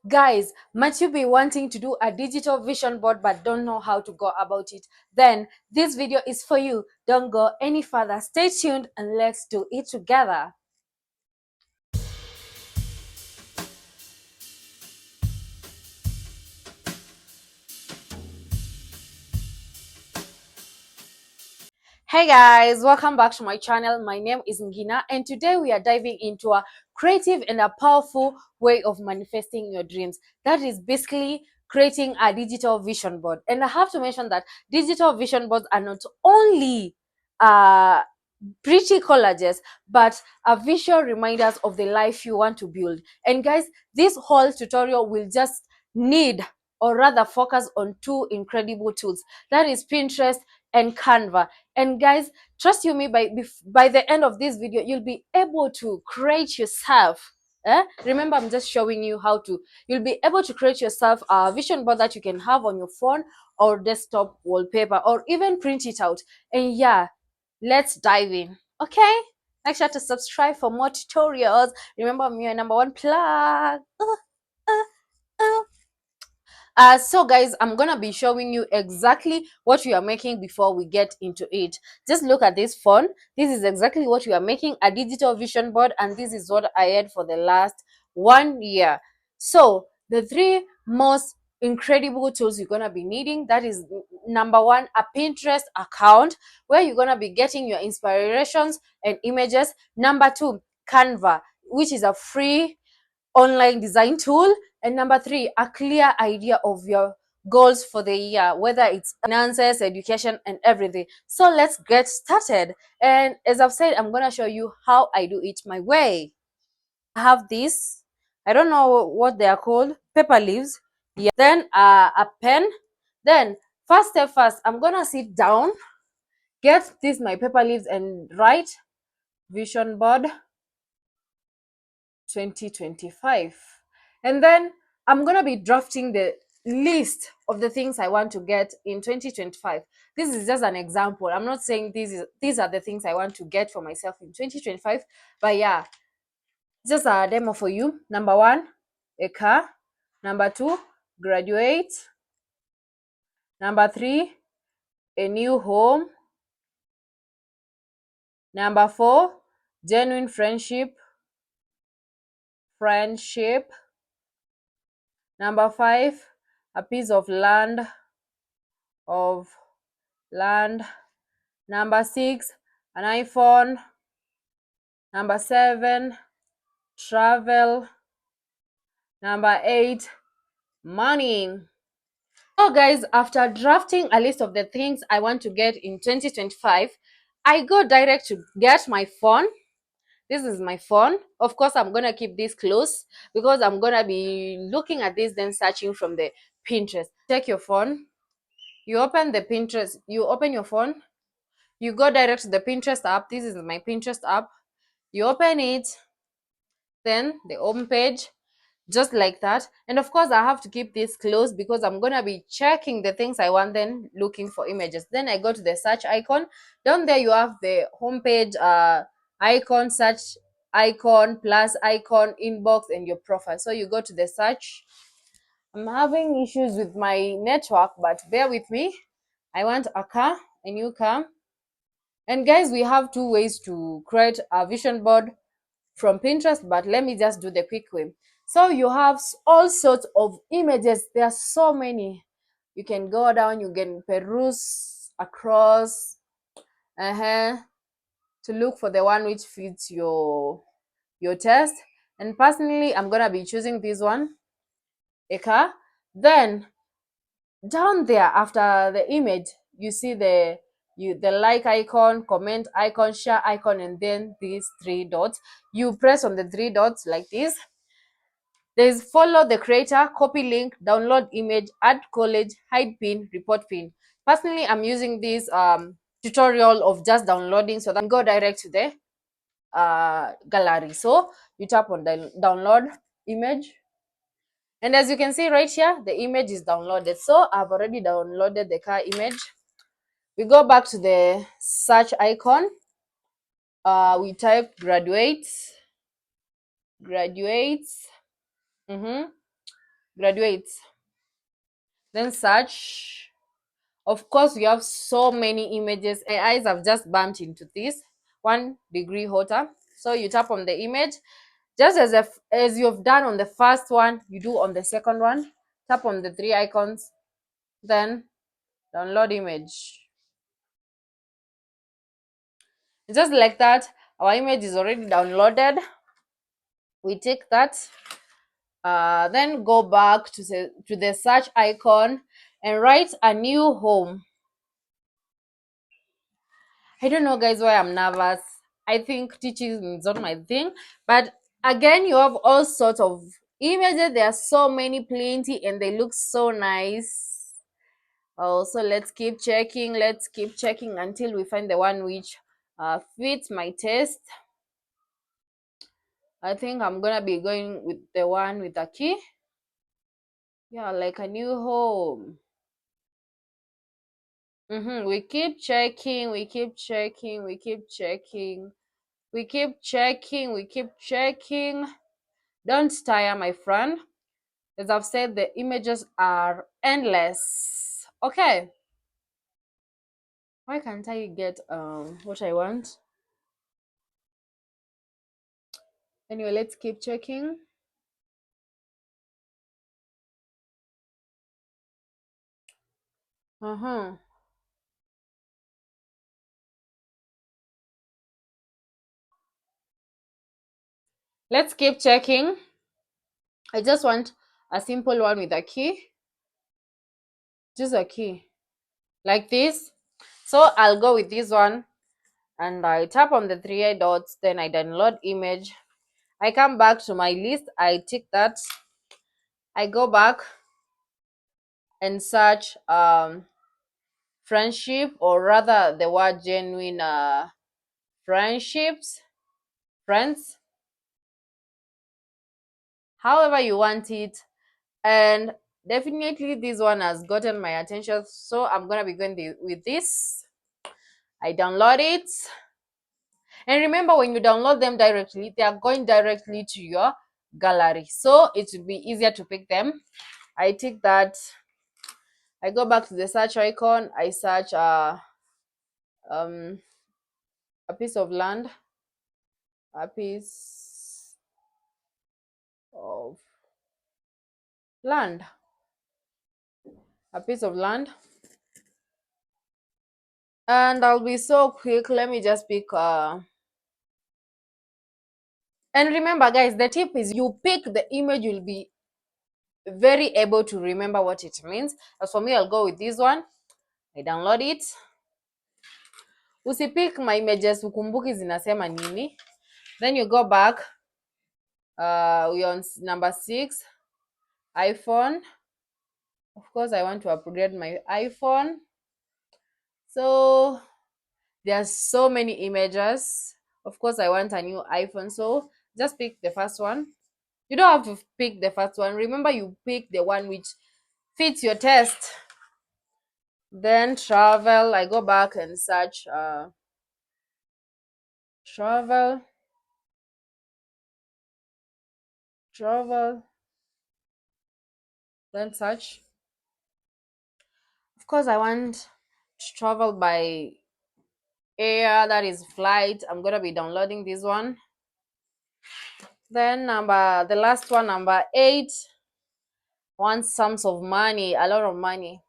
Guys, might you be wanting to do a digital vision board but don't know how to go about it? Then this video is for you. Don't go any further. Stay tuned and let's do it together. Hey guys, welcome back to my channel. My name is Ngina and today we are diving into a creative and a powerful way of manifesting your dreams. That is basically creating a digital vision board. And I have to mention that digital vision boards are not only uh pretty collages but are visual reminders of the life you want to build. And guys, this whole tutorial will just need, or rather focus on, two incredible tools, that is Pinterest and Canva. And guys, trust you me, by the end of this video you'll be able to create yourself, remember, I'm just showing you how to, you'll be able to create yourself a vision board that you can have on your phone or desktop wallpaper, or even print it out. And yeah, let's dive in. Okay, make sure to subscribe for more tutorials. Remember, I'm your number one plug. Uh, uh. So guys, I'm gonna be showing you exactly what we are making before we get into it. Just look at this phone. This is exactly what we are making, a digital vision board, and this is what I had for the last 1 year. So the three most incredible tools you're gonna be needing, that is number one, a Pinterest account where you're gonna be getting your inspirations and images. Number two, Canva, which is a free online design tool. And number three, a clear idea of your goals for the year, whether it's finances, education, and everything. So let's get started. And as I've said, I'm going to show you how I do it my way. I have this, I don't know what they are called, paper leaves. Yeah. Then a pen. Then first step first, I'm going to sit down, get this, my paper leaves, and write vision board 2025. And then I'm going to be drafting the list of the things I want to get in 2025. This is just an example. I'm not saying these are the things I want to get for myself in 2025, but yeah, just a demo for you. Number one, a car. Number two, graduate. Number three, a new home. Number four, genuine friendship. Number five, a piece of land. Of land. Number six, an iPhone. Number seven, travel. Number eight, money. So guys, after drafting a list of the things I want to get in 2025, I go direct to get my phone. This is my phone. Of course, I'm gonna keep this close because I'm gonna be looking at this, then searching from the Pinterest. Take your phone, you open the Pinterest, you open your phone, you go direct to the Pinterest app. This is my Pinterest app. You open it, then the home page, just like that. And of course, I have to keep this closed because I'm gonna be checking the things I want, then looking for images. Then I go to the search icon. Down there you have the homepage icon, search icon, plus icon, inbox, and your profile. So you go to the search. I'm having issues with my network, but bear with me. I want a car, a new car. And guys, we have two ways to create a vision board from Pinterest, but let me just do the quick way. So you have all sorts of images. There are so many. You can go down, you can peruse across to look for the one which fits your test. And personally, I'm gonna be choosing this one, a car. Then down there after the image, you see the like icon, comment icon, share icon, and then these three dots. You press on the three dots like this. There's follow the creator, copy link, download image, add college, hide pin, report pin. Personally, I'm using this tutorial of just downloading so that I can go direct to the gallery. So you tap on the download image, and as you can see right here, the image is downloaded. So I've already downloaded the car image. We go back to the search icon. We type graduates. Mm-hmm. graduate, then search. Of course, we have so many images. My eyes have just bumped into this 1 degree hotter. So you tap on the image, just as you've done on the first one, you do on the second one. Tap on the three icons, then download image. Just like that, our image is already downloaded. We take that, then go back to the search icon and write a new home. I don't know, guys, why I'm nervous. I think teaching is not my thing. But again, you have all sorts of images. There are so many, plenty, and they look so nice. Also, let's keep checking. Let's keep checking until we find the one which fits my taste. I think I'm gonna be going with the one with a key. Yeah, like a new home. We keep checking. We keep checking. We keep checking. We keep checking. We keep checking. Don't tire, my friend. As I've said, the images are endless. Okay. Why can't I get what I want? Anyway, let's keep checking. Uh-huh. Let's keep checking. I just want a simple one with a key. Just a key. Like this. So I'll go with this one and I tap on the three dots, then I download image. I come back to my list, I tick that. I go back and search friendship, or rather the word genuine friendships, friends, however you want it. And definitely this one has gotten my attention, so I'm gonna be going with this. I download it, and remember, when you download them directly, they are going directly to your gallery, so it will be easier to pick them. I tick that. I go back to the search icon. I search um a piece of land, a piece of land, a piece of land. And I'll be so quick. Let me just pick and remember, guys, the tip is you pick the image, you'll be very able to remember what it means. As for me, I'll go with this one. I download it. Usipick my images ukumbuki zinasema nini. Then you go back. We're on number 6, iPhone. Of course, I want to upgrade my iPhone. So there's so many images. Of course, I want a new iPhone. So just pick the first one. You don't have to pick the first one. Remember, you pick the one which fits your taste. Then travel. I go back and search travel, travel. Then search. Of course, I want to travel by air, that is flight. I'm gonna be downloading this one. Then the last one, number 8, want sums of money, a lot of money.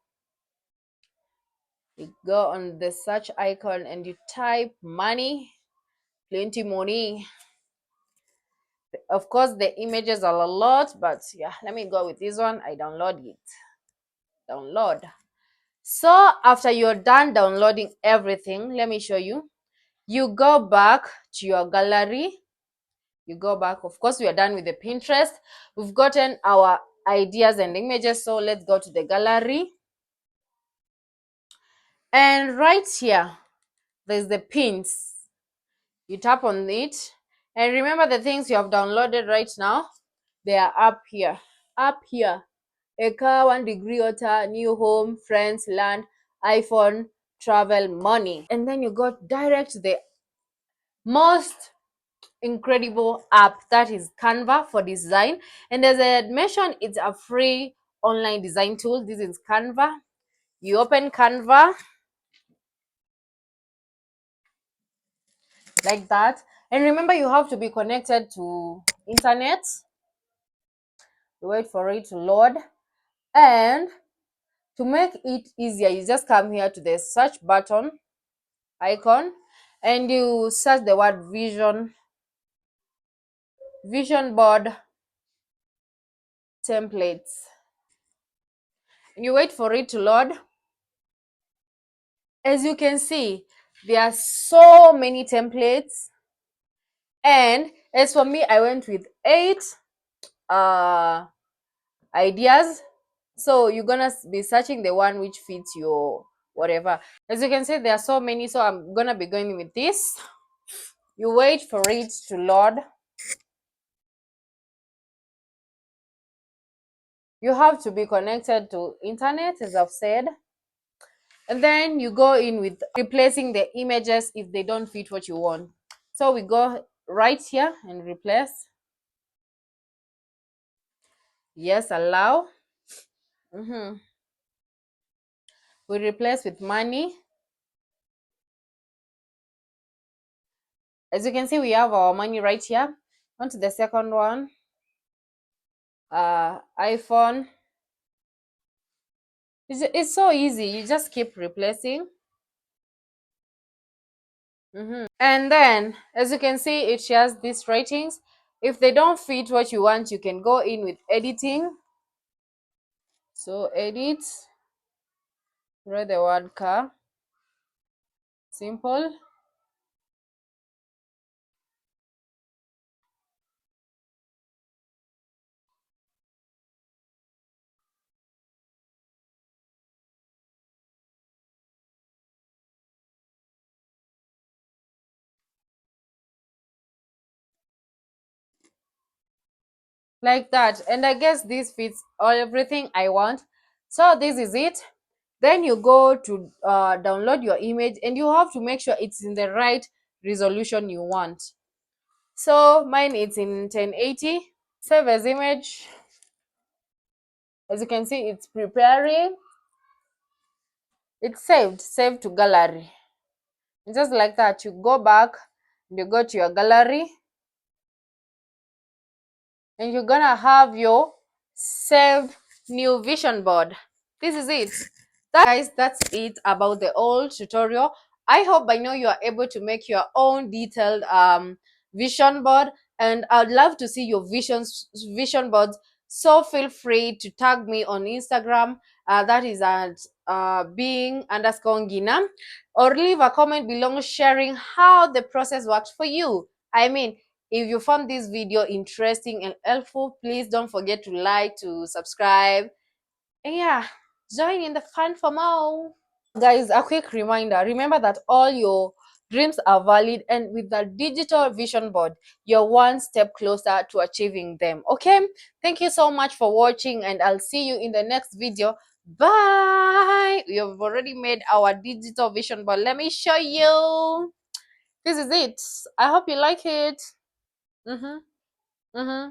You go on the search icon and you type money, plenty money. Of course, the images are a lot, but yeah, let me go with this one. I download it. Download. So after you're done downloading everything, let me show you. You go back to your gallery. You go back. Of course, we are done with the Pinterest. We've gotten our ideas and images. So let's go to the gallery. And right here, there's the pins. You tap on it. And remember, the things you have downloaded right now, they are up here. Up here. A car, 1 degree hotter, new home, friends, land, iPhone, travel, money. And then you go direct to the most incredible app, that is Canva for design. And as I had mentioned, it's a free online design tool. This is Canva. You open Canva like that, and remember you have to be connected to internet. You wait for it to load, and to make it easier, you just come here to the search button icon, and you search the word vision board templates, and you wait for it to load. As you can see, there are so many templates, and as for me, I went with 8 uh ideas. So you're gonna be searching the one which fits your whatever. As you can see, there are so many, so I'm gonna be going with this. You wait for it to load. You have to be connected to internet, as I've said, and then you go in with replacing the images if they don't fit what you want. So we go right here and replace. Yes, allow. We replace with money. As you can see, we have our money right here. On to the second one. iPhone. It's so easy. You just keep replacing. And then, as you can see, it shares these ratings. If they don't fit what you want, you can go in with editing. So edit, write the word car, simple. Like that. And I guess this fits all everything I want. So this is it. Then you go to download your image, and you have to make sure it's in the right resolution you want. So mine is in 1080. Save as image. As you can see, it's preparing. It's saved to gallery. And just like that, you go back and you go to your gallery, and you're gonna have your save new vision board. This is it. Guys, that's it about the old tutorial. I hope by now you are able to make your own detailed vision board, and I'd love to see your vision boards. So feel free to tag me on Instagram, that is at being underscore Gina, or leave a comment below sharing how the process worked for you. I mean, if you found this video interesting and helpful, please don't forget to like, to subscribe, and yeah, join in the fun for more. Guys, a quick reminder, remember that all your dreams are valid, and with the digital vision board, you're one step closer to achieving them. Okay, thank you so much for watching, and I'll see you in the next video. Bye. We have already made our digital vision board. Let me show you. This is it. I hope you like it. Mm-hmm. Mm-hmm.